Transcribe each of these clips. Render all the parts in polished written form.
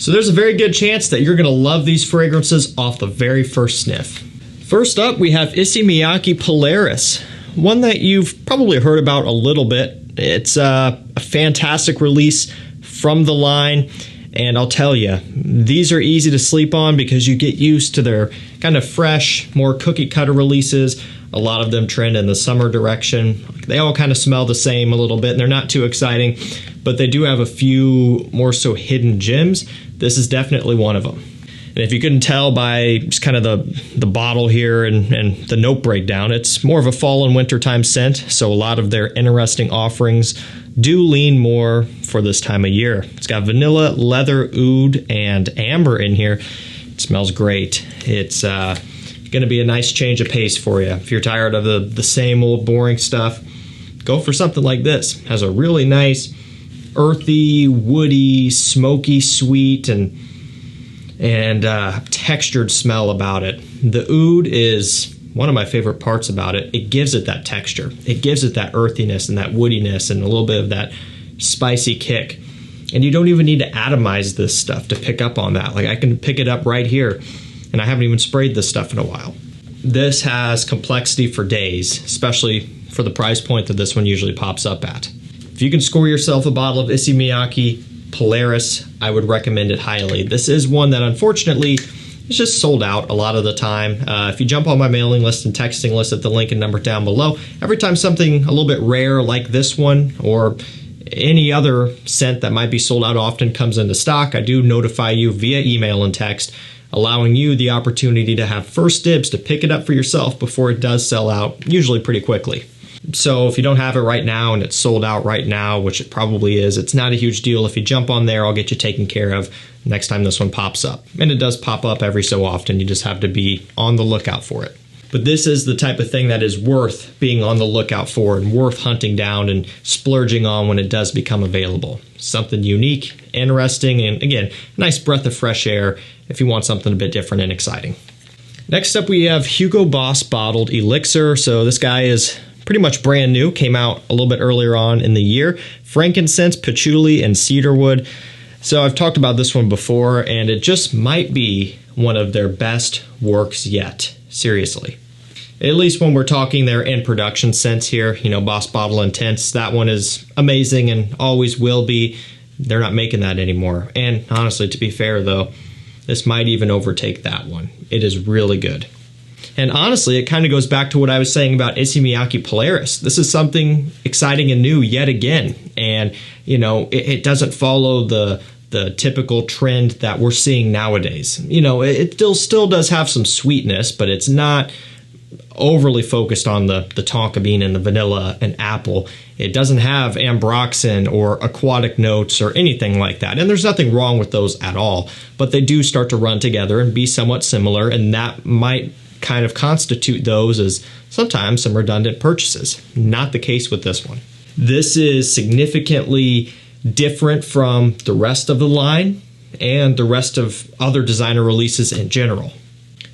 So there's a very good chance that you're going to love these fragrances off the very first sniff. First up, we have Miyaki Polaris, one that you've probably heard about a little bit. It's a fantastic release from the line, and I'll tell you, these are easy to sleep on because you get used to their kind of fresh, more cookie cutter releases. A lot of them trend in the summer direction. They all kind of smell the same a little bit, and they're not too exciting, but they do have a few more so hidden gems. This is definitely one of them. And if you couldn't tell by just kind of the bottle here and the note breakdown, it's more of a fall and winter time scent, so a lot of their interesting offerings do lean more for this time of year. It's got vanilla, leather, oud, and amber in here. It smells great. It's going to be a nice change of pace for you. If you're tired of the same old boring stuff, go for something like this. It has a really nice earthy, woody, smoky, sweet, and textured smell about it. The oud is one of my favorite parts about it. It gives it that texture. It gives it that earthiness and that woodiness and a little bit of that spicy kick. And you don't even need to atomize this stuff to pick up on that. Like, I can pick it up right here, and I haven't even sprayed this stuff in a while. This has complexity for days, especially for the price point that this one usually pops up at. If you can score yourself a bottle of Miyaki Polaris, I would recommend it highly. This is one that unfortunately is just sold out a lot of the time. If you jump on my mailing list and texting list at the link and number down below, every time something a little bit rare like this one or any other scent that might be sold out often comes into stock, I do notify you via email and text, allowing you the opportunity to have first dibs to pick it up for yourself before it does sell out, usually pretty quickly. So if you don't have it right now and it's sold out right now, which it probably is, it's not a huge deal. If you jump on there, I'll get you taken care of next time this one pops up. And it does pop up every so often. You just have to be on the lookout for it. But this is the type of thing that is worth being on the lookout for and worth hunting down and splurging on when it does become available. Something unique, interesting, and again, a nice breath of fresh air if you want something a bit different and exciting. Next up, we have Hugo Boss bottled Elixir. So this guy is pretty much brand new, came out a little bit earlier on in the year. Frankincense, patchouli, and cedarwood. So I've talked about this one before, and it just might be one of their best works yet. Seriously. At least when we're talking their in production scents here, you know, Boss Bottle Intense, that one is amazing and always will be. They're not making that anymore. And honestly, to be fair though, this might even overtake that one. It is really good. And honestly, it kind of goes back to what I was saying about Miyaki Polaris. This is something exciting and new yet again. And, you know, it doesn't follow the typical trend that we're seeing nowadays. You know, it still does have some sweetness, but it's not overly focused on the tonka bean and the vanilla and apple. It doesn't have ambroxan or aquatic notes or anything like that. And there's nothing wrong with those at all. But they do start to run together and be somewhat similar, and that might kind of constitute those as sometimes some redundant purchases. Not the case with this one. This is significantly different from the rest of the line and the rest of other designer releases in general.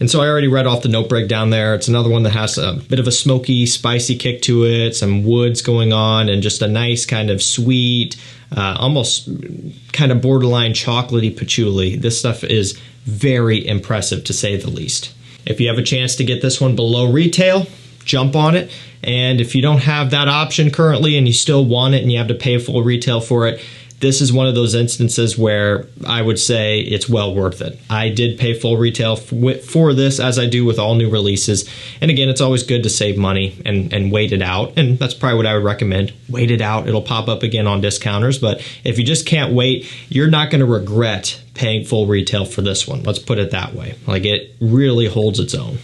And so I already read off the note breakdown there. It's another one that has a bit of a smoky, spicy kick to it, some woods going on, and just a nice kind of sweet, almost kind of borderline chocolatey patchouli. This stuff is very impressive, to say the least. If you have a chance to get this one below retail, jump on it. And if you don't have that option currently and you still want it and you have to pay full retail for it, this is one of those instances where I would say it's well worth it. I did pay full retail for this, as I do with all new releases. And again, it's always good to save money and wait it out. And that's probably what I would recommend. Wait it out. It'll pop up again on discounters. But if you just can't wait, you're not going to regret paying full retail for this one. Let's put it that way. Like, it really holds its own.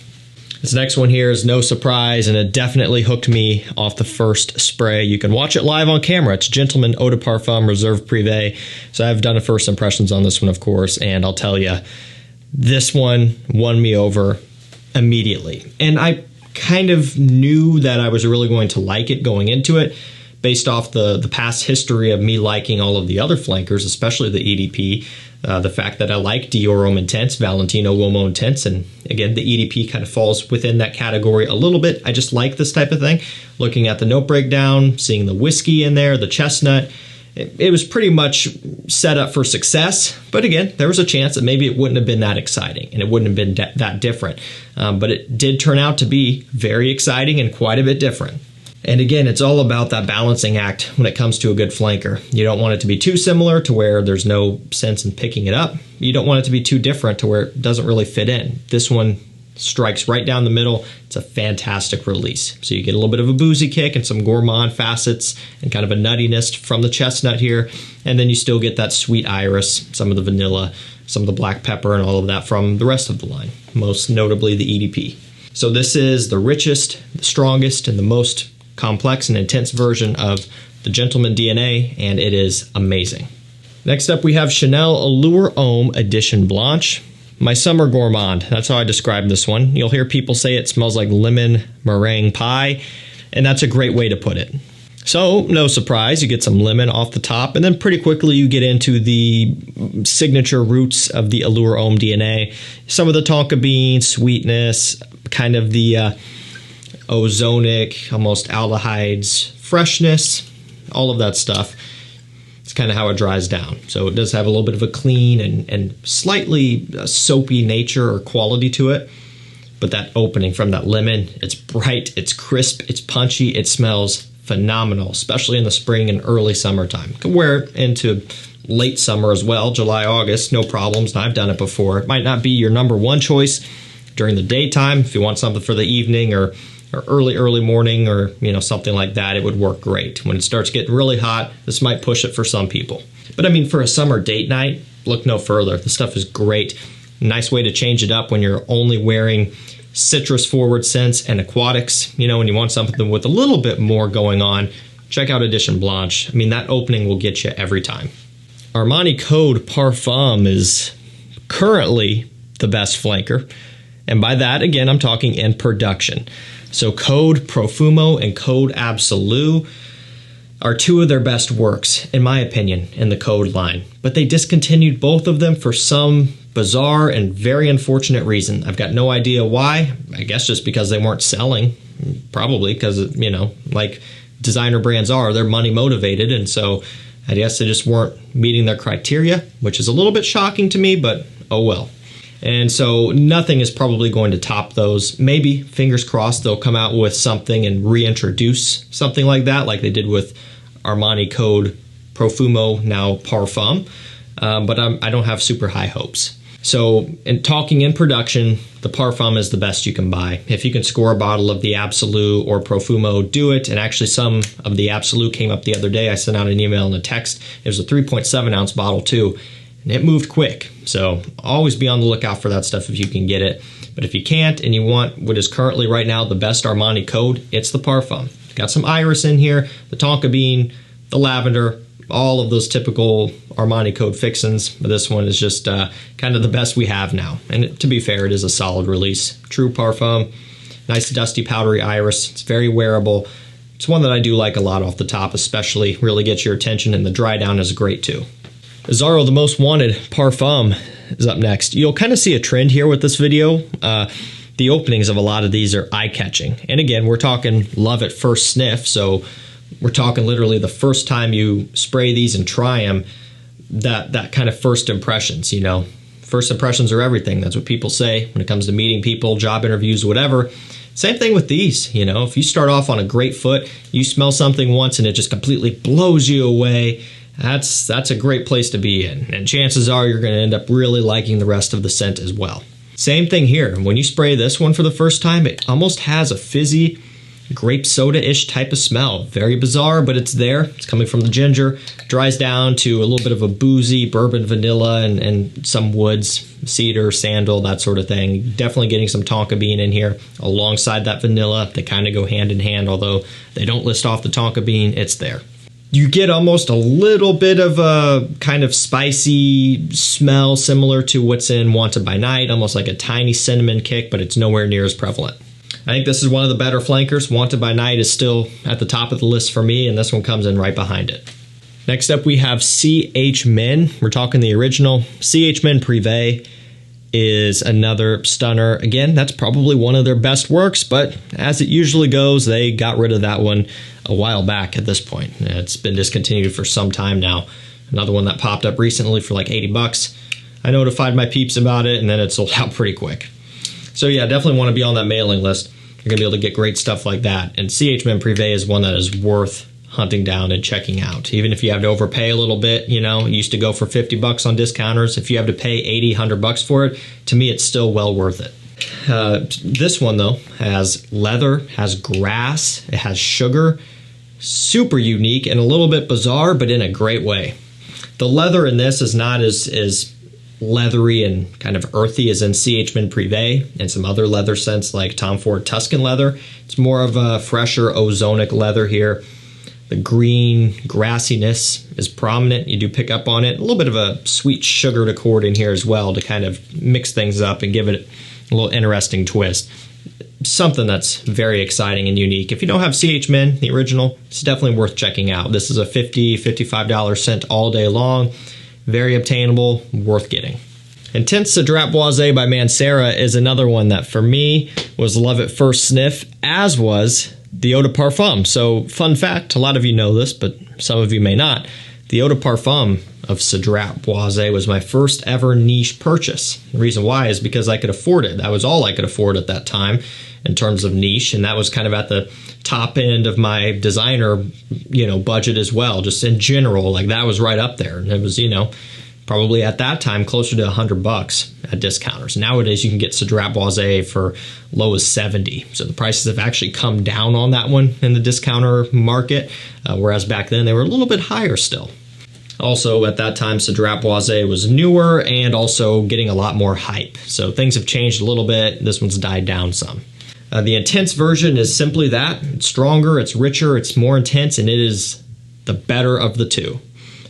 This next one here is no surprise, and it definitely hooked me off the first spray. You can watch it live on camera. It's Gentleman Eau de Parfum Reserve Privé. So I've done a first impressions on this one, of course, and I'll tell you, this one won me over immediately. And I kind of knew that I was really going to like it going into it, based off the past history of me liking all of the other flankers, especially the EDP. The fact that I like Dior Homme Intense, Valentino Uomo Intense, and again, the EDP kind of falls within that category a little bit. I just like this type of thing. Looking at the note breakdown, seeing the whiskey in there, the chestnut, it was pretty much set up for success. But again, there was a chance that maybe it wouldn't have been that exciting and it wouldn't have been that different. But it did turn out to be very exciting and quite a bit different. And again, it's all about that balancing act when it comes to a good flanker. You don't want it to be too similar to where there's no sense in picking it up. You don't want it to be too different to where it doesn't really fit in. This one strikes right down the middle. It's a fantastic release. So you get a little bit of a boozy kick and some gourmand facets and kind of a nuttiness from the chestnut here. And then you still get that sweet iris, some of the vanilla, some of the black pepper, and all of that from the rest of the line, most notably the EDP. So this is the richest, the strongest, and the most complex and intense version of the Gentleman DNA, and it is amazing. Next up, we have Chanel Allure Homme Edition Blanche. My summer gourmand, that's how I describe this one. You'll hear people say it smells like lemon meringue pie, and that's a great way to put it. So, no surprise, you get some lemon off the top, and then pretty quickly you get into the signature roots of the Allure Homme DNA. Some of the tonka bean, sweetness, kind of the ozonic, almost aldehydes, freshness, all of that stuff. It's kind of how it dries down. So it does have a little bit of a clean and slightly soapy nature or quality to it. But that opening from that lemon, it's bright, it's crisp, it's punchy, it smells phenomenal, especially in the spring and early summertime. You can wear it into late summer as well, July, August, no problems. I've done it before. It might not be your number one choice during the daytime. If you want something for the evening or early morning or something like that, it would work great. When it starts getting really hot, this might push it for some people. But I mean, for a summer date night, look no further. This stuff is great. Nice way to change it up when you're only wearing citrus forward scents and aquatics. When you want something with a little bit more going on, check out Edition Blanche. I mean, that opening will get you every time. Armani Code Parfum is currently the best flanker. And by that, again, I'm talking in production. So Code Profumo and Code Absolu are two of their best works, in my opinion, in the Code line. But they discontinued both of them for some bizarre and very unfortunate reason. I've got no idea why. I guess just because they weren't selling. Probably because, like designer brands are, they're money motivated. And so I guess they just weren't meeting their criteria, which is a little bit shocking to me, but oh well. And so nothing is probably going to top those. Maybe, fingers crossed, they'll come out with something and reintroduce something like that, like they did with Armani Code Profumo, now Parfum. But I don't have super high hopes. So in talking in production, the Parfum is the best you can buy. If you can score a bottle of the Absolu or Profumo, do it. And actually some of the Absolu came up the other day. I sent out an email and a text. It was a 3.7 ounce bottle too. And it moved quick, so always be on the lookout for that stuff if you can get it. But if you can't and you want what is currently right now the best Armani Code, it's the Parfum. Got some iris in here, the tonka bean, the lavender, all of those typical Armani Code fixins. But this one is just kind of the best we have now. And to be fair, it is a solid release. True Parfum, nice dusty powdery iris. It's very wearable. It's one that I do like a lot off the top, especially really gets your attention, and the dry down is great too. Zara, the Most Wanted Parfum is up next. You'll kind of see a trend here with this video. The openings of a lot of these are eye-catching. And again, we're talking love at first sniff, so we're talking literally the first time you spray these and try them, that kind of first impressions, First impressions are everything. That's what people say when it comes to meeting people, job interviews, whatever. Same thing with these, If you start off on a great foot, you smell something once and it just completely blows you away, that's a great place to be in, and chances are you're going to end up really liking the rest of the scent as well. Same thing here. When you spray this one for the first time, it almost has a fizzy grape soda-ish type of smell. Very bizarre, but it's there. It's coming from the ginger. Dries down to a little bit of a boozy bourbon vanilla and some woods, cedar, sandal, that sort of thing. Definitely getting some tonka bean in here alongside that vanilla. They kind of go hand in hand, although they don't list off the tonka bean. It's there. You get almost a little bit of a kind of spicy smell similar to what's in Wanted by Night, almost like a tiny cinnamon kick, but it's nowhere near as prevalent. I think this is one of the better flankers. Wanted by Night is still at the top of the list for me, and this one comes in right behind it. Next up, we have CH Men. We're talking the original CH Men Privé. is another stunner. Again, that's probably one of their best works, but as it usually goes, they got rid of that one a while back at this point. It's been discontinued for some time now. Another one that popped up recently for like 80 bucks. I notified my peeps about it, and then it sold out pretty quick. So yeah, definitely want to be on that mailing list. You're going to be able to get great stuff like that. And CH Men Privé is one that is worth hunting down and checking out. Even if you have to overpay a little bit, you know, it used to go for 50 bucks on discounters. If you have to pay 80, 100 bucks for it, to me, it's still well worth it. This one though has leather, has grass, it has sugar, super unique and a little bit bizarre, but in a great way. The leather in this is not as leathery and kind of earthy as in CH Men Privé and some other leather scents like Tom Ford Tuscan leather. It's more of a fresher ozonic leather here. The green grassiness is prominent. You do pick up on it. A little bit of a sweet sugared accord in here as well to kind of mix things up and give it a little interesting twist. Something that's very exciting and unique. If you don't have CH Men, the original, it's definitely worth checking out. This is a $50, $55 scent all day long. Very obtainable, worth getting. Intense Cedrat Boisé by Manera is another one that for me was love at first sniff, as was the Eau de Parfum. So fun fact, a lot of you know this, but some of you may not. The Eau de Parfum of Cedrat Boisé was my first ever niche purchase. The reason why is because I could afford it. That was all I could afford at that time in terms of niche, and that was kind of at the top end of my designer, you know, budget as well. Just in general, like that was right up there. And it was, you know, probably at that time closer to 100 bucks at discounters. Nowadays you can get Cedrat Boisé for low as 70. So the prices have actually come down on that one in the discounter market, whereas back then they were a little bit higher still. Also at that time Cedrat Boisé was newer and also getting a lot more hype. So things have changed a little bit. This one's died down some. The intense version is simply that. It's stronger, it's richer, it's more intense, and it is the better of the two.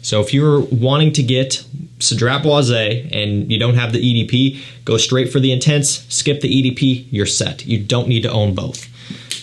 So if you're wanting to get Cedrat Boisé and you don't have the EDP, go straight for the intense, skip the EDP, you're set. You don't need to own both.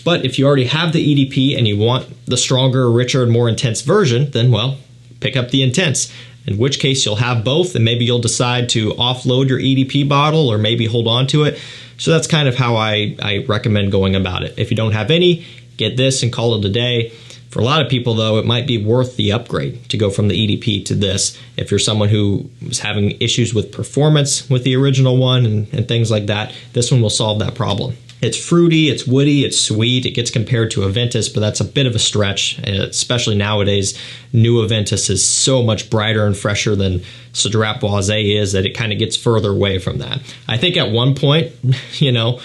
But if you already have the EDP and you want the stronger, richer, and more intense version, then well, pick up the intense. In which case you'll have both, and maybe you'll decide to offload your EDP bottle or maybe hold on to it. So that's kind of how I recommend going about it. If you don't have any, get this and call it a day. For a lot of people, though, it might be worth the upgrade to go from the EDP to this. If you're someone who is having issues with performance with the original one and things like that, this one will solve that problem. It's fruity, it's woody, it's sweet. It gets compared to Aventus, but that's a bit of a stretch, especially nowadays. New Aventus is so much brighter and fresher than Cedrat Boisé is that it kind of gets further away from that. I think at one point, you know,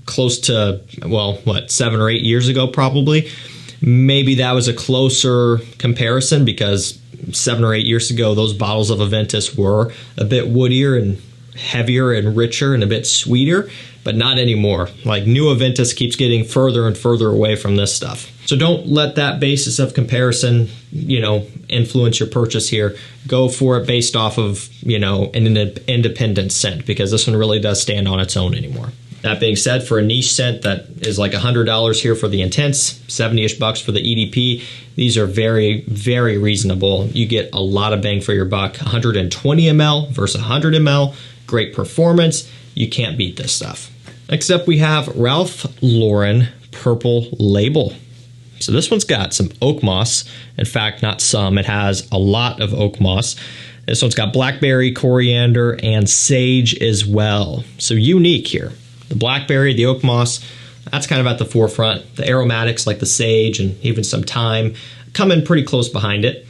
close to, well, what, 7 or 8 years ago probably, maybe that was a closer comparison because 7 or 8 years ago, those bottles of Aventus were a bit woodier and heavier and richer and a bit sweeter, but not anymore. Like new Aventus keeps getting further and further away from this stuff. So don't let that basis of comparison, you know, influence your purchase here. Go for it based off of, you know, an independent scent, because this one really does stand on its own anymore. That being said, for a niche scent that is like $100 here for the intense, 70-ish bucks for the EDP, these are very, very reasonable. You get a lot of bang for your buck. 120 ml versus 100 ml, great performance. You can't beat this stuff. Next up, we have Ralph Lauren Purple Label. So this one's got some oak moss. In fact, not some, it has a lot of oak moss. This one's got blackberry, coriander, and sage as well. So unique here. The blackberry, the oak moss, that's kind of at the forefront. The aromatics like the sage and even some thyme come in pretty close behind it.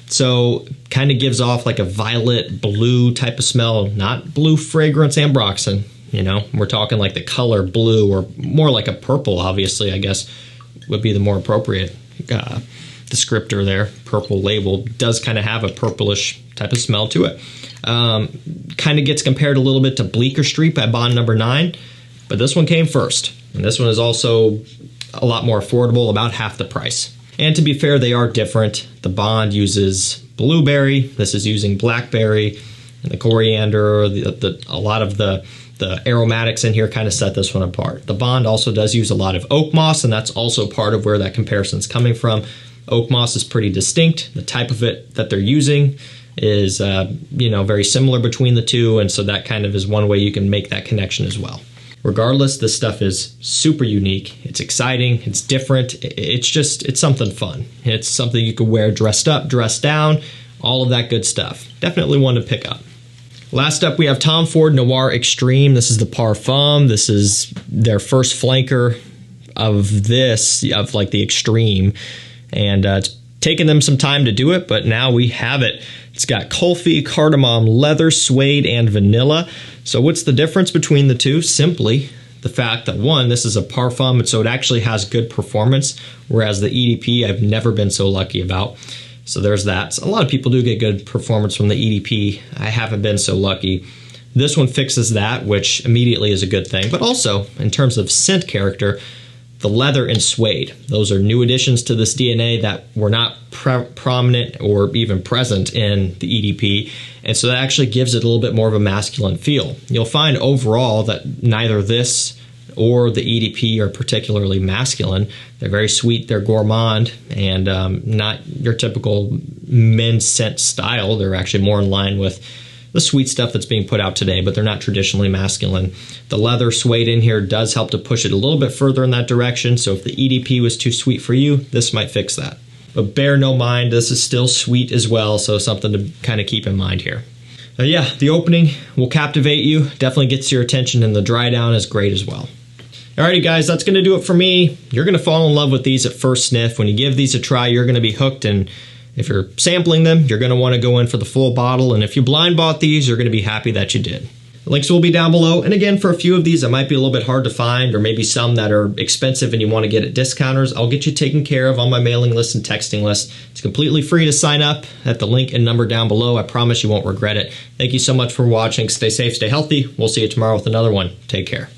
So kind of gives off like a violet blue type of smell, not blue fragrance ambroxan. You know, we're talking like the color blue, or more like a purple, obviously, I guess would be the more appropriate descriptor there. Purple Label does kind of have a purplish type of smell to it. Kind of gets compared a little bit to Bleecker Street by Bond Number 9, but this one came first. And this one is also a lot more affordable, about half the price. And to be fair, they are different. The Bond uses blueberry, this is using blackberry, and the coriander, a lot of the aromatics in here kind of set this one apart. The Bond also does use a lot of oak moss, and that's also part of where that comparison is coming from. Oak moss is pretty distinct. The type of it that they're using is, very similar between the two. And so that kind of is one way you can make that connection as well. Regardless, this stuff is super unique. It's exciting. It's different. It's something fun. It's something you could wear dressed up, dressed down, all of that good stuff. Definitely one to pick up. Last up, we have Tom Ford Noir Extreme. This is the Parfum. This is their first flanker of the Extreme. And it's taken them some time to do it, but now we have it. It's got coffee, cardamom, leather, suede, and vanilla. So what's the difference between the two? Simply the fact that, one, this is a Parfum, and so it actually has good performance, whereas the EDP I've never been so lucky about. So there's that. So a lot of people do get good performance from the EDP. I haven't been so lucky. This one fixes that, which immediately is a good thing. But also, in terms of scent character, the leather and suede. Those are new additions to this DNA that were not prominent or even present in the EDP. And so that actually gives it a little bit more of a masculine feel. You'll find overall that neither this or the EDP are particularly masculine. They're very sweet, they're gourmand, and not your typical men's scent style. They're actually more in line with the sweet stuff that's being put out today, but they're not traditionally masculine. The leather suede in here does help to push it a little bit further in that direction, so if the EDP was too sweet for you, this might fix that. But bear no mind, this is still sweet as well, so something to kind of keep in mind here. Yeah, the opening will captivate you, definitely gets your attention, and the dry down is great as well. Alrighty guys, that's going to do it for me. You're going to fall in love with these at first sniff. When you give these a try, you're going to be hooked, and if you're sampling them, you're going to want to go in for the full bottle, and if you blind bought these, you're going to be happy that you did. The links will be down below, and again, for a few of these, it might be a little bit hard to find, or maybe some that are expensive and you want to get at discounters, I'll get you taken care of on my mailing list and texting list. It's completely free to sign up at the link and number down below. I promise you won't regret it. Thank you so much for watching. Stay safe, stay healthy. We'll see you tomorrow with another one. Take care.